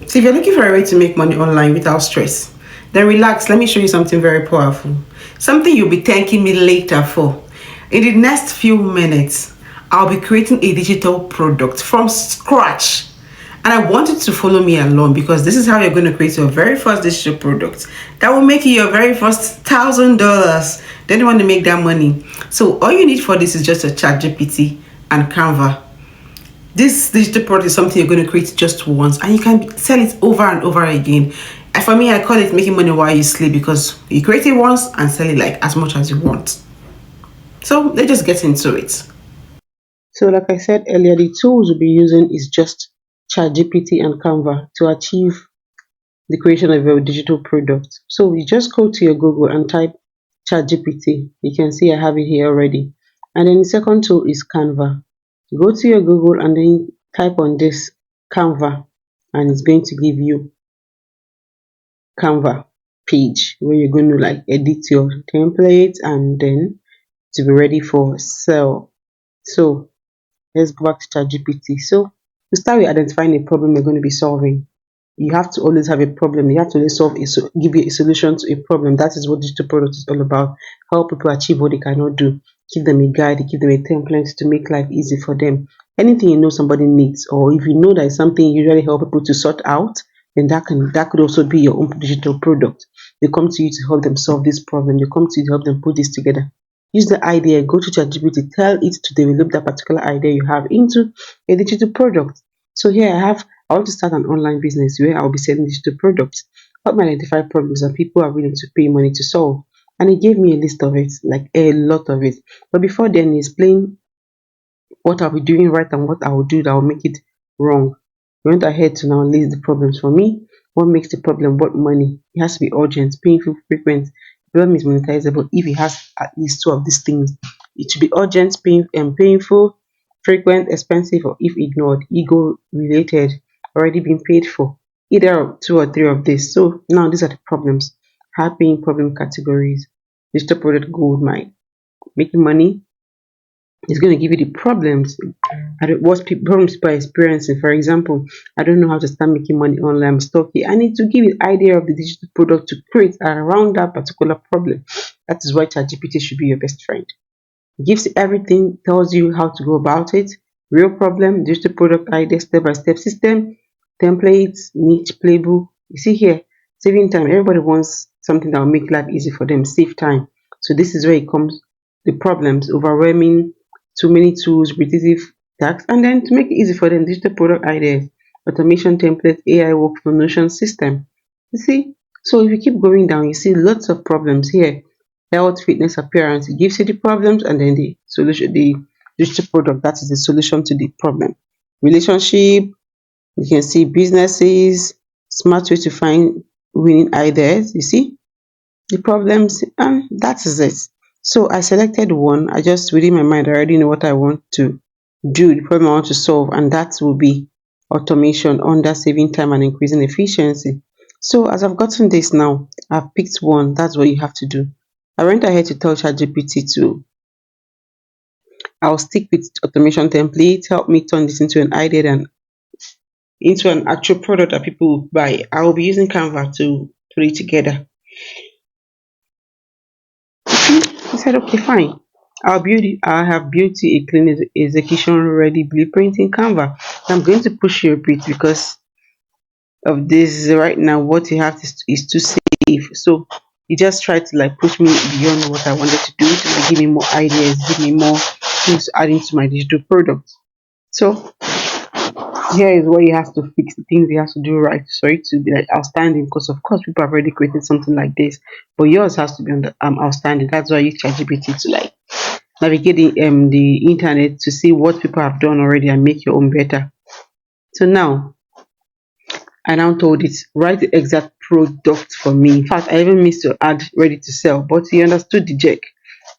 So if you're looking for a way to make money online without stress, then relax. Let me show you something very powerful. Something you'll be thanking me later for. In the next few minutes, I'll be creating a digital product from scratch. And I want you to follow me along because this is how you're going to create your very first digital product that will make you your very first $1,000. Then you want to make that money. So all you need for this is just a chat GPT and Canva. This digital product is something you're going to create just once and you can sell it over and over again. And for me, I call it making money while you sleep because you create it once and sell it like as much as you want. So let's just get into it. So, like I said earlier, the tools we'll be using is just ChatGPT and Canva to achieve the creation of your digital product. So, you just go to your Google and type ChatGPT. You can see I have it here already. And then the second tool is Canva. Go to your Google and then type on this Canva, and it's going to give you Canva page where you're going to like edit your template and then to be ready for sale. So let's go back to ChatGPT. So to start with identifying a problem you're going to be solving, you have to always have a problem. You have to always give you a solution to a problem. That is what digital product is all about. Help people achieve what they cannot do. Give them a guide, give them a template to make life easy for them. Anything you know somebody needs, or if you know that is something you usually help people to sort out, then that could also be your own digital product. They come to you to help them solve this problem. They come to you to help them put this together. Use the idea, go to ChatGPT, tell it to develop that particular idea you have into a digital product. So here I want to start an online business where I'll be selling digital products. Help me identify problems that people are willing to pay money to solve. And he gave me a list of it, like a lot of it. But before then, he explained what I'll be doing right and what I will do that will make it wrong. He went ahead to now list the problems for me. What makes the problem? What money? It has to be urgent, painful, frequent. The problem is monetizable if it has at least two of these things. It should be urgent, painful, frequent, expensive, or if ignored, ego related, already been paid for. Either of two or three of these. So now these are the problems. High paying problem categories. Digital product gold mine. Making money is going to give you the problems. What problems people are experiencing. For example, I don't know how to start making money online. I'm stuck here. I need to give you idea of the digital product to create around that particular problem. That is why ChatGPT should be your best friend. It gives you everything, tells you how to go about it. Real problem, digital product idea, step by step system, templates, niche playbook. You see here, saving time. Everybody wants something that will make life easy for them, save time. So this is where it comes the problems, overwhelming, too many tools, repetitive tasks, and then to make it easy for them, digital product ideas, automation templates, AI workflow, Notion system. You see, so if you keep going down, you see lots of problems here. Health, fitness, appearance. It gives you the problems and then the solution, the digital product that is the solution to the problem. Relationship, you can see businesses, smart way to find winning ideas. You see the problems, and that is it. So I selected one. I just within my mind I already know what I want to do, the problem I want to solve, and that will be automation under saving time and increasing efficiency. So as I've gotten this now, I've picked one. That's what you have to do. I went ahead to tell ChatGPT to I'll stick with automation template, help me turn this into an idea and into an actual product that people will buy. I will be using Canva to put it together. He said, okay, fine. I have built a clean execution ready blueprint in Canva. I'm going to push you a bit because of this right now. What you have is too safe. So he just tried to like push me beyond what I wanted to do to like give me more ideas, give me more things to add into my digital product. So here is where he has to fix the things he has to do right for it to be like outstanding. Because of course people have already created something like this, but yours has to be on the outstanding. That's why I use ChatGPT to like navigate the internet to see what people have done already and make your own better. So now I now told it write the exact product for me. In fact, I even missed to add ready to sell, but he understood the check.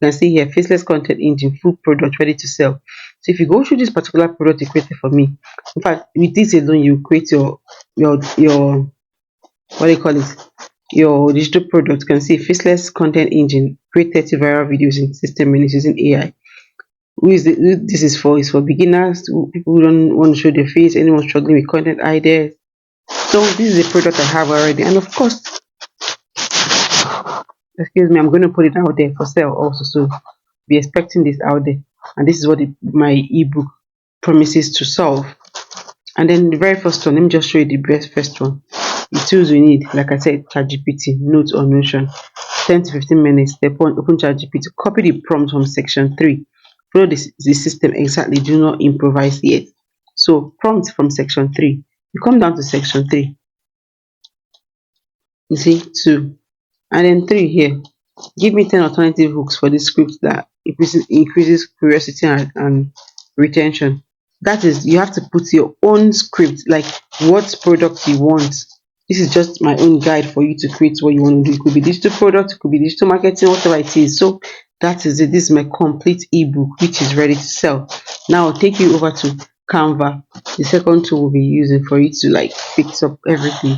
You can see here faceless content engine, full product ready to sell. So if you go through this particular product you created for me, in fact, with this alone, you create your what do you call it? Your digital product. You can see faceless content engine, create 30 viral videos in system minutes using AI. Who this is for? Is for beginners, people who don't want to show their face, anyone struggling with content ideas. So this is a product I have already, and of course, excuse me, I'm going to put it out there for sale also. So be expecting this out there, and this is what my ebook promises to solve. And then the very first one, let me just show you the best first one. The tools we need, like I said, ChatGPT, Notes or Notion. 10 to 15 minutes. Step one, open ChatGPT. Copy the prompt from section 3. Follow the system exactly. Do not improvise yet. So prompt from section 3. You come down to section 3. You see 2. And then 3 here. Give me 10 alternative hooks for this script that increases curiosity and retention. That is, you have to put your own script, like what product you want. This is just my own guide for you to create what you want to do. It could be digital product, it could be digital marketing, whatever it is. So that is it. This is my complete ebook, which is ready to sell. Now I'll take you over to Canva, the second tool we'll be using for you to like fix up everything.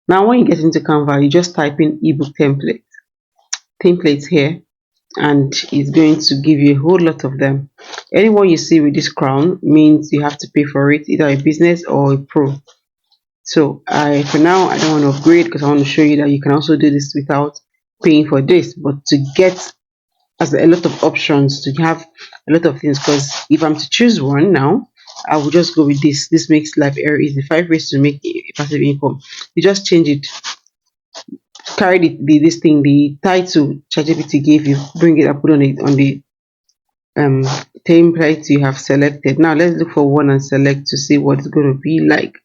Now when you get into Canva, you just type in ebook templates here, and it's going to give you a whole lot of them. Anyone you see with this crown means you have to pay for it, either a business or a pro. So for now I don't want to upgrade because I want to show you that you can also do this without paying for this, but to get as a lot of options, to have a lot of things, because if I'm to choose one now, I will just go with this. This makes life very easy. 5 ways to make a passive income. You just change it, carry this thing, the title ChatGPT gave you, bring it up, put on it on the um template you have selected. Now let's look for one and select to see what it's going to be like.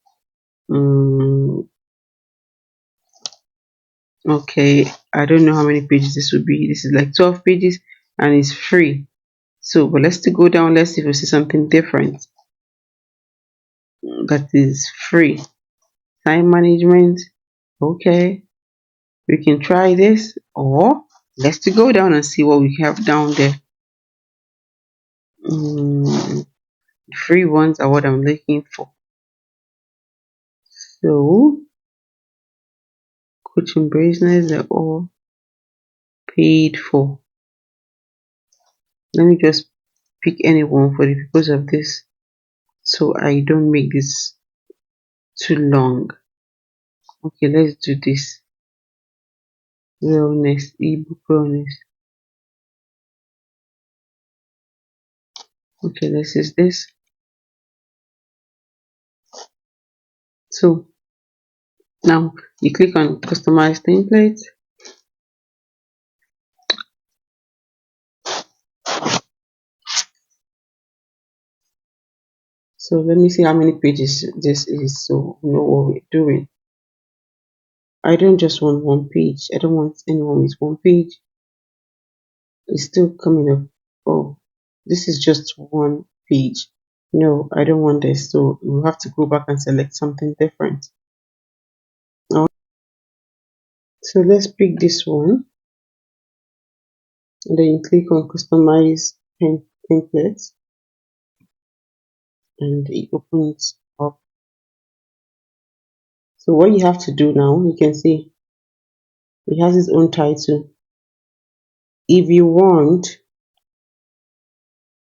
Okay, I don't know how many pages this will be. This is like 12 pages and it's free. So but let's still go down, let's see if we see something different that is free. Time management. Okay, we can try this, or let's still go down and see what we have down there. Free ones are what I'm looking for. So coaching business, they're all paid for. Let me just pick anyone for the purpose of this, so I don't make this too long. Okay, let's do this. Wellness, ebook wellness. Okay, this is this. So now you click on customize template. So let me see how many pages this is, so we know what we're doing. I don't just want one page. I don't want anyone with one page. It's still coming up. Oh, this is just one page. No, I don't want this. So you have to go back and select something different. So let's pick this one. And then you click on customize templates, and it opens up. So what you have to do now, you can see it has its own title. If you want,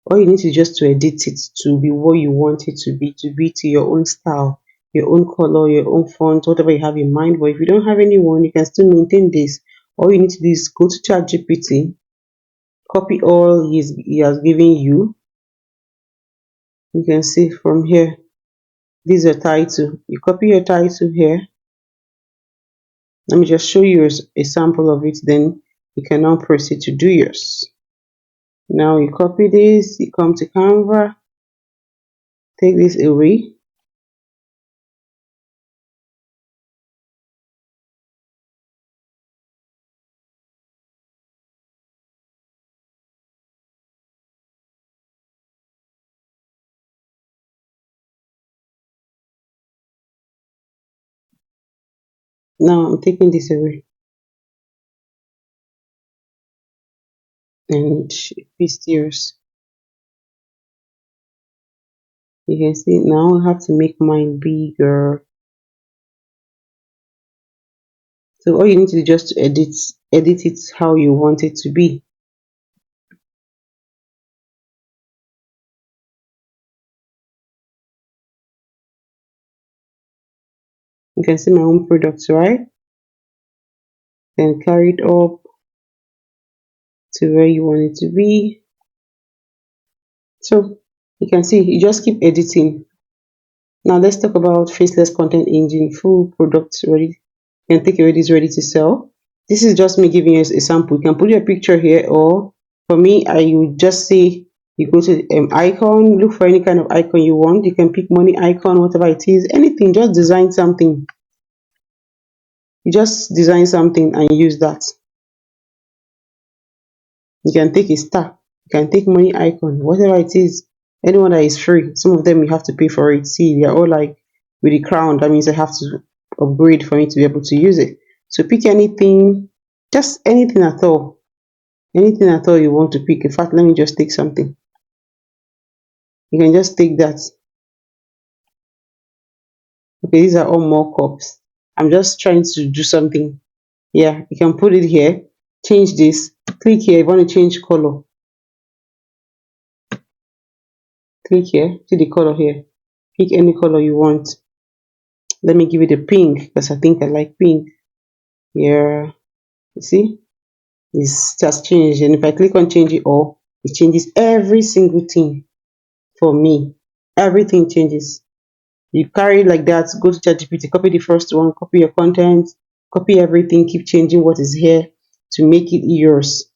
all you need to just to edit it to be what you want it to be to your own style, your own color, your own font, whatever you have in mind. But if you don't have anyone, you can still maintain this. All you need to do is go to ChatGPT, copy all he has given you. You can see from here, this is your title. You copy your title here. Let me just show you a sample of it, then you can now proceed to do yours. Now you copy this, you come to Canva, take this away. Now I'm taking this away and paste yours. You can see now I have to make mine bigger. So all you need to do just to edit it how you want it to be. You can see my own products, right? Then carry it up to where you want it to be. So you can see you just keep editing. Now let's talk about Faceless Content Engine. Full products ready. You can take away this ready to sell. This is just me giving you a sample. You can put your picture here, or for me, I would just say you go to icon, look for any kind of icon you want. You can pick money icon, whatever it is, anything. Just design something. You just design something and use that. You can take a star. You can take money icon, whatever it is. Anyone that is free. Some of them you have to pay for it. See, they're all like with the crown. That means I have to upgrade for me to be able to use it. So pick anything, just anything at all. Anything at all you want to pick. In fact, let me just take something. You can just take that. Okay, these are all mock-ups. I'm just trying to do something. Yeah, you can put it here. Change this. Click here. You want to change color. Click here. See the color here. Pick any color you want. Let me give it a pink because I think I like pink. Yeah, you see, it's just changed. And if I click on change it all, it changes every single thing for me. Everything changes. You carry it like that. Go to ChatGPT, copy the first one, copy your content, copy everything, keep changing what is here to make it yours.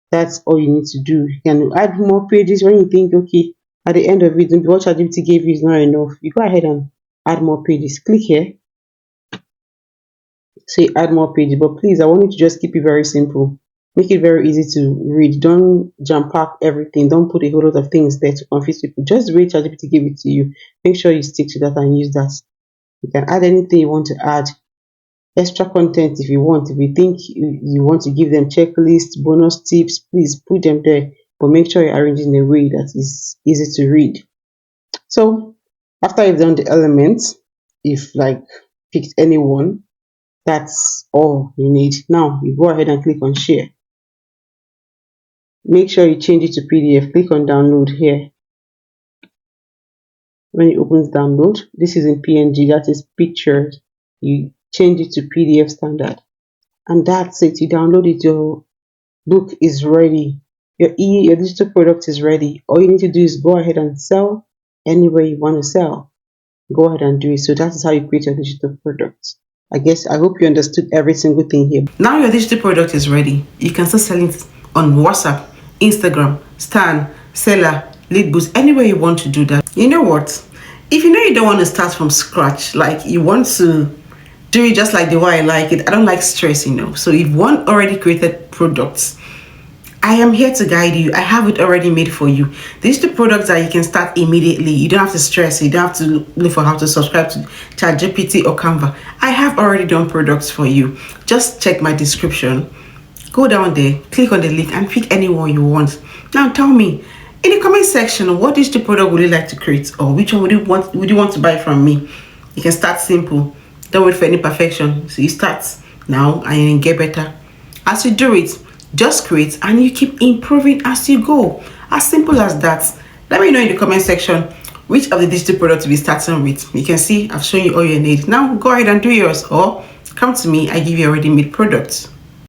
That's all you need to do. You can add more pages when you think, okay, at the end of it, what ChatGPT gave you is not enough. You go ahead and add more pages. Click here, say add more pages, but please, I want you to just keep it very simple. Make it very easy to read. Don't jump pack everything. Don't put a whole lot of things there to confuse people. Just read ChatGPT give it to you. Make sure you stick to that and use that. You can add anything you want to add. Extra content if you want. If you think you want to give them checklists, bonus tips, please put them there. But make sure you arrange in a way that is easy to read. So after you've done the elements, if like picked any one, that's all you need. Now you go ahead and click on share. Make sure you change it to PDF. Click on download here. When it opens download, this is in PNG, that is pictures. You change it to PDF standard. And that's it. You download it, your book is ready. Your digital product is ready. All you need to do is go ahead and sell anywhere you want to sell. Go ahead and do it. So that is how you create your digital product. I hope you understood every single thing here. Now your digital product is ready. You can start selling it on WhatsApp, Instagram, Stan, Seller, Leadboost, anywhere you want to do that. You know what? If you know you don't want to start from scratch, like you want to do it just like the way I like it, I don't like stress, So if one already created products, I am here to guide you. I have it already made for you. These are the products that you can start immediately. You don't have to stress. You don't have to look for how to subscribe to ChatGPT or Canva. I have already done products for you. Just check my description. Go down there, click on the link and pick any one you want. Now tell me, in the comment section, what digital product would you like to create, or which one would you want to buy from me? You can start simple. Don't wait for any perfection. So you start now and you get better. As you do it, just create and you keep improving as you go. As simple as that. Let me know in the comment section which of the digital products to be starting with. You can see I've shown you all you need. Now go ahead and do yours, or come to me, I give you a ready-made product.